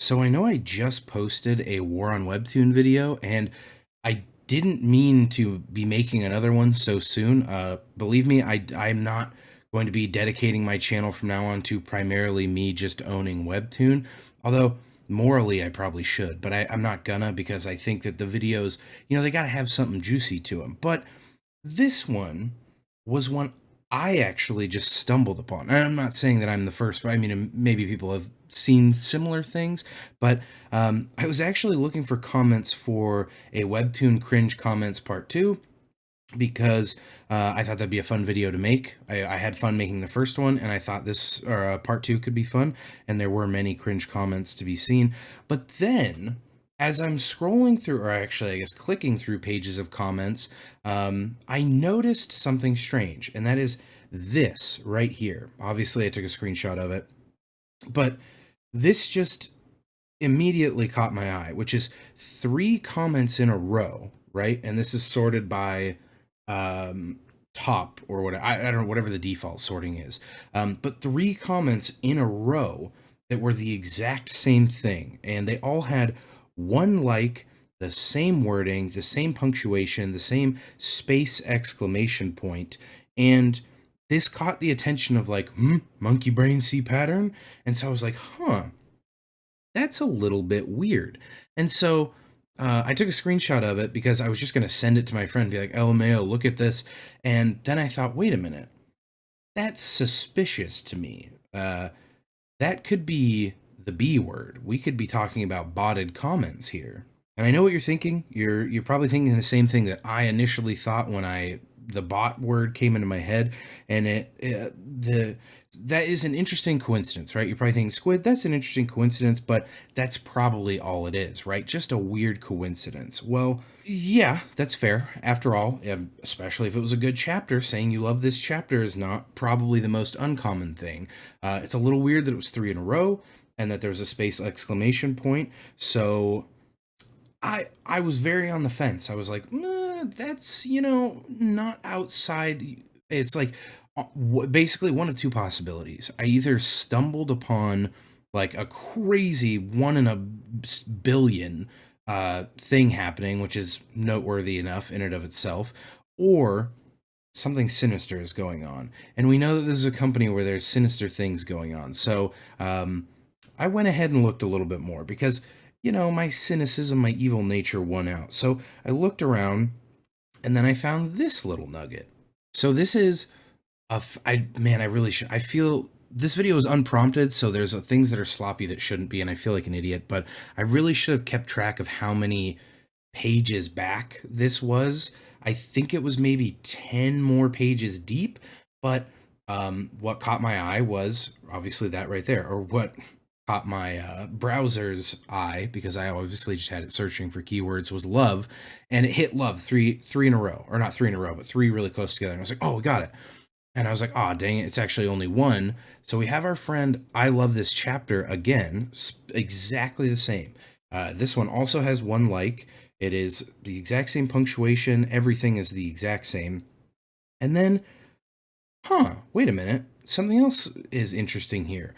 So I know I just posted a War on Webtoon video, and I didn't mean to be making another one so soon. Believe me, I'm not going to be dedicating my channel from now on to primarily me just owning Webtoon. Although morally I probably should, but I'm not gonna because I think that the videos, they gotta have something juicy to them. But this one was one I actually just stumbled upon. And I'm not saying that I'm the first, but I mean, maybe people have seen similar things, but I was actually looking for comments for a Webtoon Cringe Comments Part 2 because I thought that'd be a fun video to make. I had fun making the first one, and I thought this part two could be fun, and there were many cringe comments to be seen. But then, as I'm scrolling through, or actually, I guess clicking through pages of comments, I noticed something strange, and that is this right here. Obviously, I took a screenshot of it, but this just immediately caught my eye, which is three comments in a row, right? And this is sorted by um, top or whatever. I don't know, whatever the default sorting is. But three comments in a row that were the exact same thing. And they all had one like, the same wording, the same punctuation, the same space exclamation point. And this caught the attention of like, monkey brain see pattern. And so I was like, that's a little bit weird. And so I took a screenshot of it because I was just going to send it to my friend and be like, LMAO, look at this. And then I thought, wait a minute, that's suspicious to me. That could be the B word. We could be talking about botted comments here. And I know what you're thinking. You're probably thinking the same thing that I initially thought when the bot word came into my head, and that is an interesting coincidence, right? You're probably thinking, Squid, that's an interesting coincidence, but that's probably all it is, right? Just a weird coincidence. Well, yeah, that's fair. After all, especially if it was a good chapter, saying you love this chapter is not probably the most uncommon thing. It's a little weird that it was three in a row and that there was a space exclamation point. So I was very on the fence. I was like, that's not outside. It's like basically one of two possibilities. I either stumbled upon like a crazy one in a billion thing happening, which is noteworthy enough in and of itself, or something sinister is going on. And we know that this is a company where there's sinister things going on. So I went ahead and looked a little bit more because my cynicism, my evil nature won out. So I looked around and then I found this little nugget. So this is I really should. I feel this video is unprompted, so there's things that are sloppy that shouldn't be, and I feel like an idiot, but I really should have kept track of how many pages back this was. I think it was maybe 10 more pages deep, but what caught my eye was obviously that right there, or what caught my browser's eye, because I obviously just had it searching for keywords, was love, and it hit love three in a row, or not three in a row, but three really close together, and I was like, oh, we got it. And I was like, oh, dang it, it's actually only one. So we have our friend I love this chapter again, exactly the same. This one also has one like. It is the exact same punctuation. Everything is the exact same. And then, wait a minute. Something else is interesting here.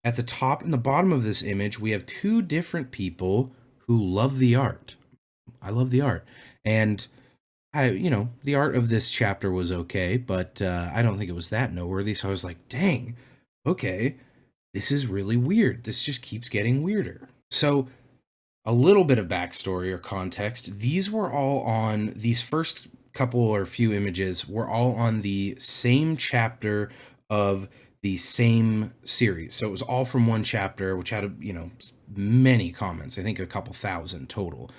At the top and the bottom of this image, we have two different people who love the art. I love the art. And the art of this chapter was okay, but I don't think it was that noteworthy. So I was like, dang, okay, this is really weird. This just keeps getting weirder. So a little bit of backstory or context. These first couple or few images were all on the same chapter of the same series. So it was all from one chapter, which had, many comments. I think a couple thousand total.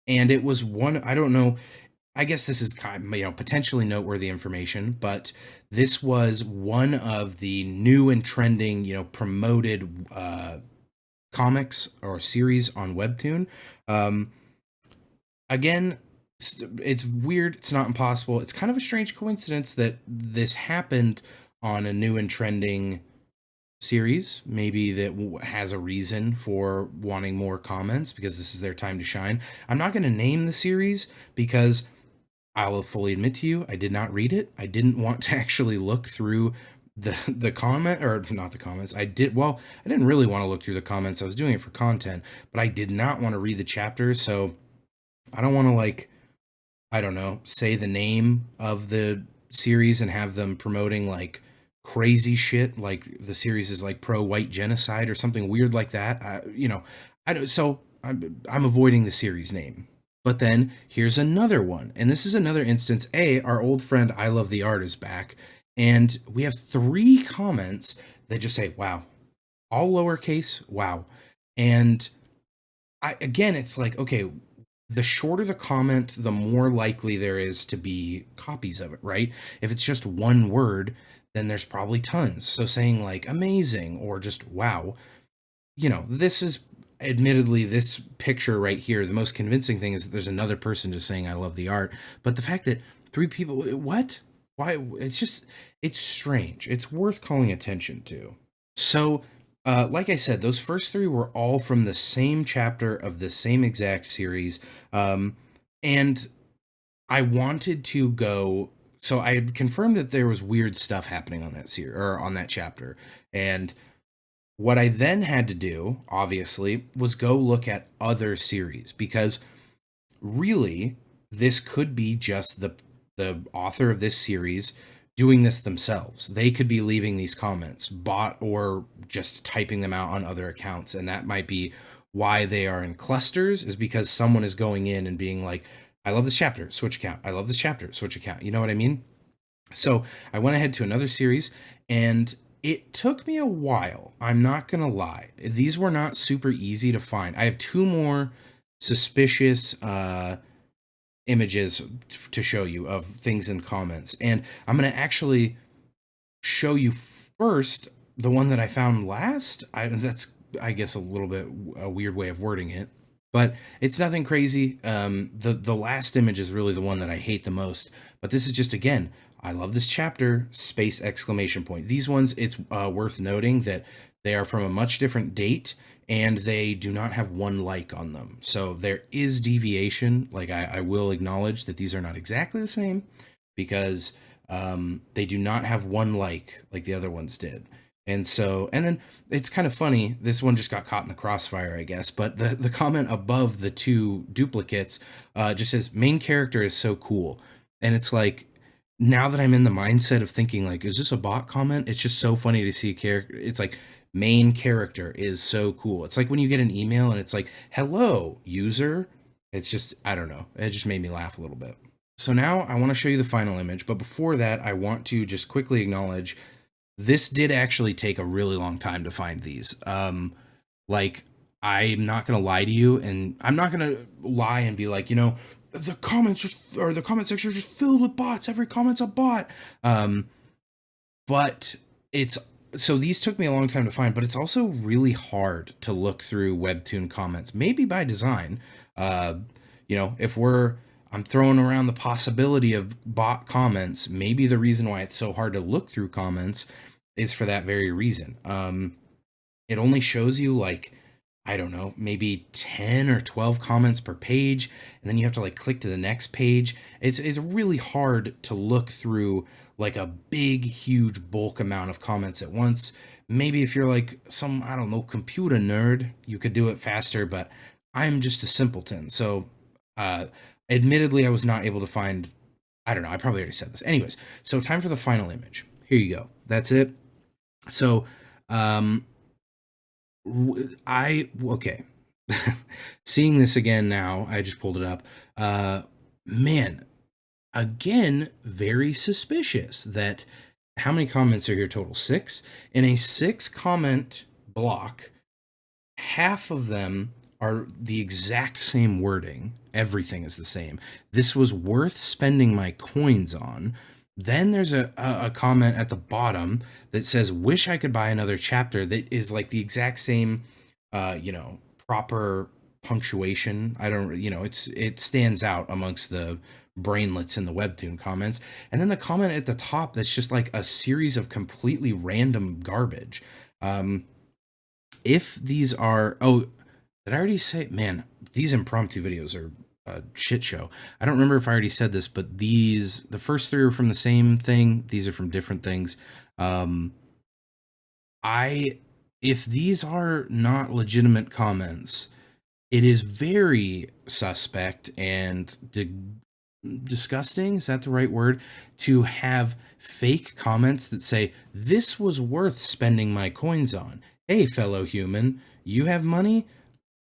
And it was one, I don't know, I guess this is kind of, potentially noteworthy information, but this was one of the new and trending, promoted comics or series on Webtoon. Again, it's weird. It's not impossible. It's kind of a strange coincidence that this happened on a new and trending series, maybe that has a reason for wanting more comments because this is their time to shine. I'm not going to name the series because I'll fully admit to you, I did not read it. I didn't want to actually look through the comment, or not the comments, I didn't really want to look through the comments. I was doing it for content, but I did not want to read the chapters, so I don't want to, like, I don't know, say the name of the series and have them promoting like crazy shit, like the series is like pro white genocide or something weird like that. I don't. So I'm avoiding the series name. But then here's another one, and this is another instance. Our old friend I Love the Art is back, and we have 3 comments that just say "Wow," all lowercase. Wow, and again, it's like, okay, the shorter the comment, the more likely there is to be copies of it, right? If it's just one word, then there's probably tons. So saying like amazing or just wow, this is admittedly this picture right here. The most convincing thing is that there's another person just saying I love the art, but the fact that 3 people, what? Why? It's strange. It's worth calling attention to. So, like I said, those first 3 were all from the same chapter of the same exact series. And I wanted to go. So I had confirmed that there was weird stuff happening on that series or on that chapter. And what I then had to do, obviously, was go look at other series because really this could be just the author of this series doing this themselves. They could be leaving these comments bot or just typing them out on other accounts, and that might be why they are in clusters, is because someone is going in and being like, I love this chapter, switch account, I love this chapter, switch account. You know what I mean? So I went ahead to another series, and it took me a while. I'm not gonna lie, these were not super easy to find. I have 2 more suspicious images to show you of things in comments, and I'm going to actually show you first the one that I found last. That's, I guess, a little bit a weird way of wording it, but it's nothing crazy. The last image is really the one that I hate the most, but this is just, again, I love this chapter, space exclamation point. These ones, it's worth noting that they are from a much different date, and they do not have 1 like on them. So there is deviation. Like, I will acknowledge that these are not exactly the same because they do not have 1 like the other ones did. And so, and then it's kind of funny. This one just got caught in the crossfire, I guess. But the comment above the 2 duplicates just says, main character is so cool. And it's like, now that I'm in the mindset of thinking, like, is this a bot comment? It's just so funny to see a character. It's like, main character is so cool. It's like when you get an email and it's like, hello, user. It's just, I don't know. It just made me laugh a little bit. So now I want to show you the final image. But before that, I want to just quickly acknowledge this did actually take a really long time to find these. Like, I'm not going to lie to you, and I'm not going to lie and be like, the comments just, or the comment section is just filled with bots. Every comment's a bot. But it's, so these took me a long time to find, but it's also really hard to look through Webtoon comments, maybe by design. If I'm throwing around the possibility of bot comments, maybe the reason why it's so hard to look through comments is for that very reason. It only shows you, like, I don't know, maybe 10 or 12 comments per page, and then you have to like click to the next page. It's really hard to look through like a big, huge bulk amount of comments at once. Maybe if you're like some, I don't know, computer nerd, you could do it faster, but I'm just a simpleton. So, admittedly, I was not able to find, I don't know, I probably already said this. Anyways, so time for the final image. Here you go. That's it. So, okay. Seeing this again now, I just pulled it up. Man, again, very suspicious that how many comments are here total? 6. In a 6-comment block, half of them are the exact same wording. Everything is the same. This was worth spending my coins on. Then there's a comment at the bottom that says, wish I could buy another chapter, that is like the exact same, proper punctuation. I don't, it stands out amongst the brainlets in the Webtoon comments. And then the comment at the top that's just like a series of completely random garbage. If these are, did I already say, man, these impromptu videos are a shit show. I don't remember if I already said this, but the first 3 are from the same thing. These are from different things. Um, if these are not legitimate comments, it is very suspect and disgusting. Is that the right word? To have fake comments that say, "This was worth spending my coins on." Hey, fellow human, you have money?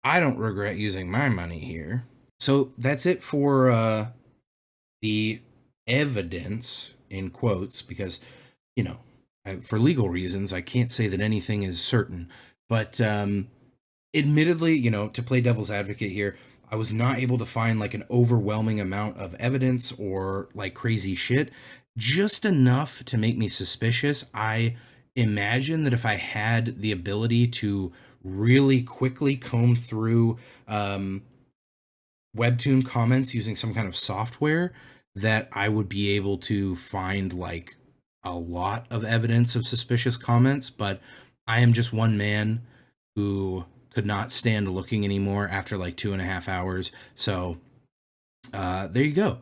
I don't regret using my money here. So that's it for the evidence, in quotes, because, you know, for legal reasons, I can't say that anything is certain. But admittedly, to play devil's advocate here, I was not able to find like an overwhelming amount of evidence or like crazy shit, just enough to make me suspicious. I imagine that if I had the ability to really quickly comb through Webtoon comments using some kind of software, that I would be able to find like a lot of evidence of suspicious comments. But I am just one man who could not stand looking anymore after like 2.5 hours. So there you go.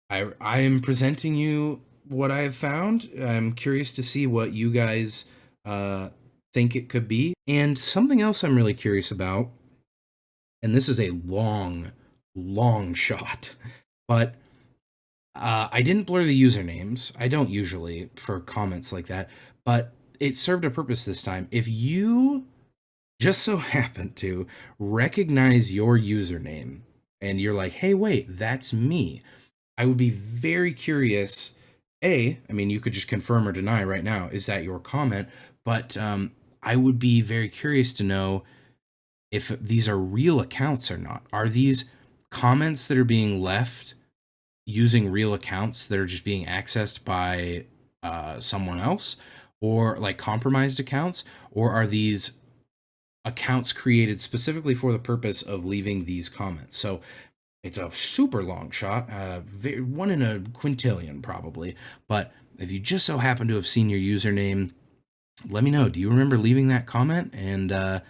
I am presenting you what I have found. I'm curious to see what you guys think it could be. And something else I'm really curious about, and this is a long shot, but I didn't blur the usernames. I don't usually for comments like that, but it served a purpose this time. If you just so happen to recognize your username and you're like, hey, wait, that's me, I would be very curious. I mean, you could just confirm or deny right now, is that your comment? But I would be very curious to know if these are real accounts or not. Are these comments that are being left using real accounts that are just being accessed by someone else, or like compromised accounts? Or are these accounts created specifically for the purpose of leaving these comments? So it's a super long shot, one in a quintillion probably. But if you just so happen to have seen your username, let me know. Do you remember leaving that comment? And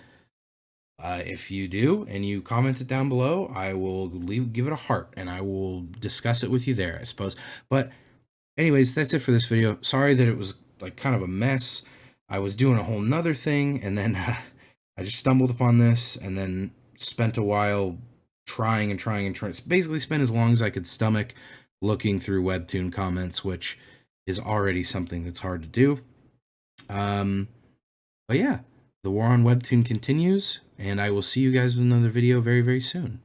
if you do and you comment it down below, I will give it a heart and I will discuss it with you there, I suppose. But anyways, that's it for this video. Sorry that it was like kind of a mess. I was doing a whole nother thing, and then I just stumbled upon this and then spent a while trying and trying and trying. Basically spent as long as I could stomach looking through Webtoon comments, which is already something that's hard to do. But yeah, the war on Webtoon continues, and I will see you guys with another video very, very soon.